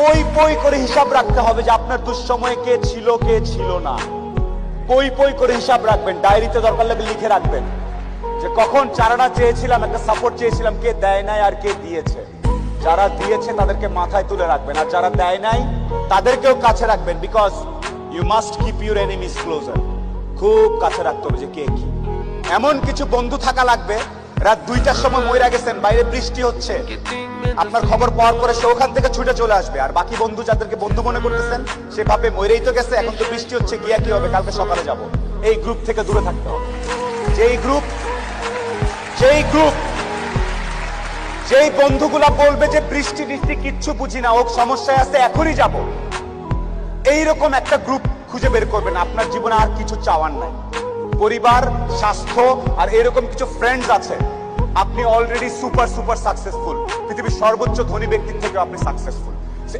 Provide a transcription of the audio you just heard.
পই পই করে হিসাব রাখতে হবে যে আপনার দুঃসময়ে কে ছিল না। পই পই করে হিসাব রাখবেন, ডায়েরিতে দরকার লাগলে লিখে রাখবেন যে কখন চারানা চেয়েছিলাম, একটা সাপোর্ট চেয়েছিলাম, কে দেয় নাই আর কে দিয়েছে। যারা দিয়েছে তাদেরকে মাথায় তুলে রাখবেন, আর যারা দেয় নাই তাদেরকেও কাছে রাখবেন। Because you must keep your enemies closer. খুব কাছে রাখতে হবে যে কে কি। এমন কিছু বন্ধু থাকা লাগবে, রাত 2টার সময় মইরা গেছেন, বাইরে বৃষ্টি হচ্ছে, আপনার খবর পাওয়ার পরে সে ওখান থেকে ছুটে চলে আসবে। আর বাকি বন্ধু যাদেরকে বন্ধু মনে করতেছেন, সে ভাবে মইরেই তো গেছে, এখন তো বৃষ্টি হচ্ছে, গিয়া কি হবে, কালকে সকালে যাব। এই গ্রুপ থেকে দূরে থাকতে হবে। যেই বন্ধুগুলা বলবে যে বৃষ্টি বৃষ্টি কিচ্ছু বুঝি না, ও সমস্যায় আছে, এখনই যাব, এইরকম একটা গ্রুপ খুঁজে বের করবেন। আপনার জীবনে আর কিছু চাওয়ার নাই, পরিবার, স্বাস্থ্য আর এরকম কিছু ফ্রেন্ডস আছে। আপনি অলরেডি সুপার সাকসেসফুল। পৃথিবীর সর্বোচ্চ ধনী ব্যক্তির থেকে আপনি সাকসেসফুল।